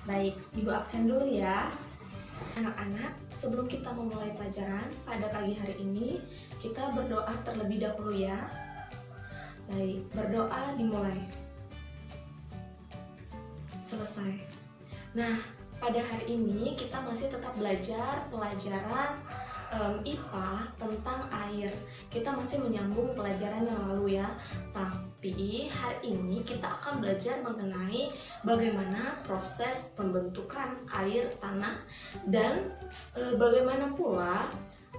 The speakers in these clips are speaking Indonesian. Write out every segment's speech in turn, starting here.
Baik, Ibu absen dulu ya. Anak-anak, sebelum kita memulai pelajaran pada pagi hari ini, kita berdoa terlebih dahulu ya. Baik, berdoa dimulai. Selesai. Nah, pada hari ini kita masih tetap belajar pelajaran IPA tentang air. Kita masih menyambung pelajaran yang lalu ya. Tapi hari ini kita akan belajar mengenai bagaimana proses pembentukan air tanah dan bagaimana pula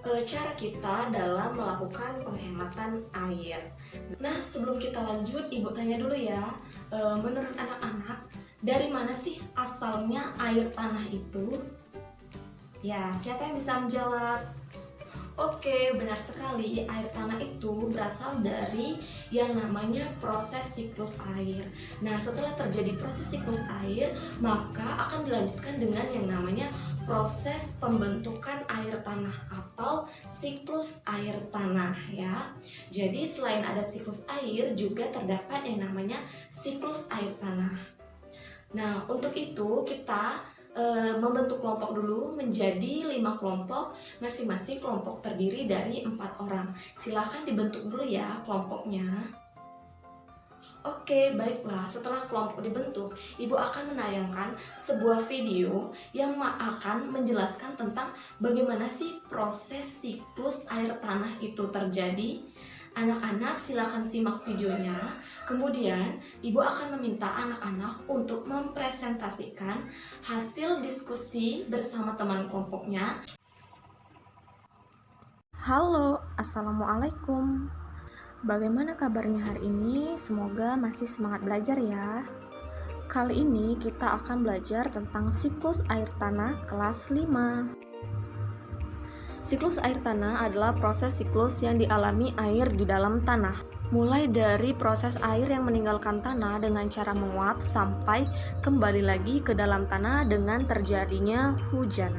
cara kita dalam melakukan penghematan air. Nah, sebelum kita lanjut, Ibu tanya dulu ya. Menurut anak-anak, dari mana sih asalnya air tanah itu? Ya, siapa yang bisa menjawab? Oke, benar sekali. Air tanah itu berasal dari yang namanya proses siklus air. Nah, setelah terjadi proses siklus air, maka akan dilanjutkan dengan yang namanya proses pembentukan air tanah atau siklus air tanah ya. Jadi selain ada siklus air, juga terdapat yang namanya siklus air tanah. Nah, untuk itu kita membentuk kelompok dulu menjadi 5 kelompok, masing-masing kelompok terdiri dari 4 orang. Silahkan dibentuk dulu ya kelompoknya. Oke, baiklah. Setelah kelompok dibentuk, Ibu akan menayangkan sebuah video yang akan menjelaskan tentang bagaimana sih proses siklus air tanah itu terjadi. Anak-anak silakan simak videonya. Kemudian, Ibu akan meminta anak-anak untuk mempresentasikan hasil diskusi bersama teman kelompoknya. Halo, Assalamualaikum. Bagaimana kabarnya hari ini? Semoga masih semangat belajar ya. Kali ini kita akan belajar tentang siklus air tanah kelas 5. Siklus air tanah adalah proses siklus yang dialami air di dalam tanah. Mulai dari proses air yang meninggalkan tanah dengan cara menguap sampai kembali lagi ke dalam tanah dengan terjadinya hujan.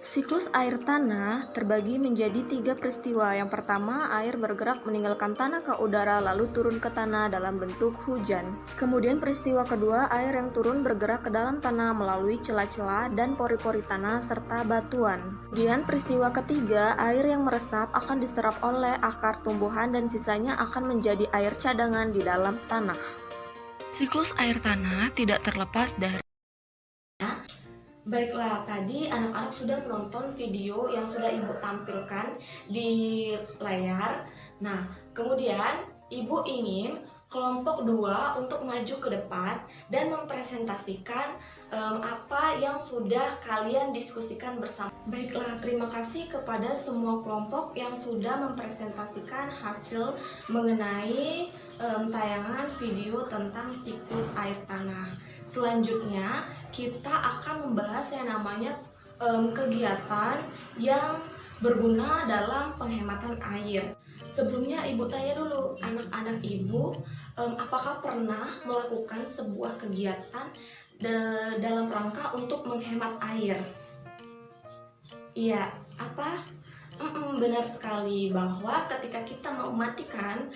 Siklus air tanah terbagi menjadi 3 peristiwa. Yang pertama, air bergerak meninggalkan tanah ke udara lalu turun ke tanah dalam bentuk hujan. Kemudian peristiwa kedua, air yang turun bergerak ke dalam tanah melalui celah-celah dan pori-pori tanah serta batuan. Kemudian peristiwa ketiga, air yang meresap akan diserap oleh akar tumbuhan dan sisanya akan menjadi air cadangan di dalam tanah. Siklus air tanah tidak terlepas dari Baiklah, tadi anak-anak sudah menonton video yang sudah Ibu tampilkan di layar. Nah, kemudian Ibu ingin kelompok 2 untuk maju ke depan dan mempresentasikan apa yang sudah kalian diskusikan bersama. Baiklah, terima kasih kepada semua kelompok yang sudah mempresentasikan hasil mengenai tayangan video tentang siklus air tanah. Selanjutnya, kita akan membahas yang namanya kegiatan yang berguna dalam penghematan air. Sebelumnya Ibu tanya dulu, anak-anak Ibu, apakah pernah melakukan sebuah kegiatan dalam rangka untuk menghemat air? Iya, apa? Benar sekali bahwa ketika kita mematikan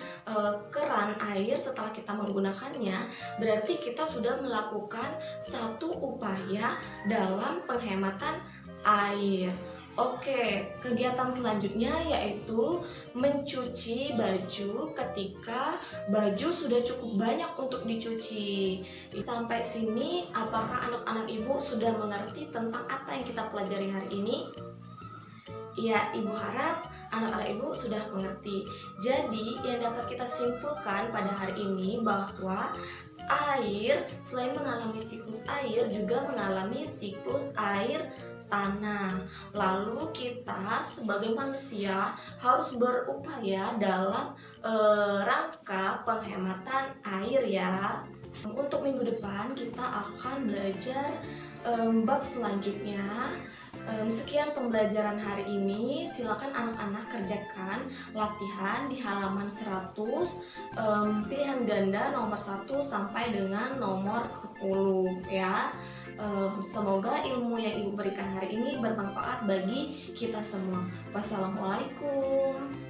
keran air setelah kita menggunakannya, berarti kita sudah melakukan satu upaya dalam penghematan air. Oke, kegiatan selanjutnya yaitu mencuci baju ketika baju sudah cukup banyak untuk dicuci. Sampai sini, apakah anak-anak Ibu sudah mengerti tentang apa yang kita pelajari hari ini? Ya, Ibu harap anak-anak Ibu sudah mengerti. Jadi, yang dapat kita simpulkan pada hari ini bahwa air selain mengalami siklus air juga mengalami siklus air tanah. Lalu kita sebagai manusia harus berupaya dalam rangka penghematan air ya. Untuk minggu depan kita akan belajar bab selanjutnya. Sekian pembelajaran hari ini. Silakan anak-anak kerjakan latihan di halaman 100, pilihan ganda nomor 1 sampai dengan nomor 10 ya. Semoga ilmu yang Ibu berikan hari ini bermanfaat bagi kita semua. Wassalamualaikum.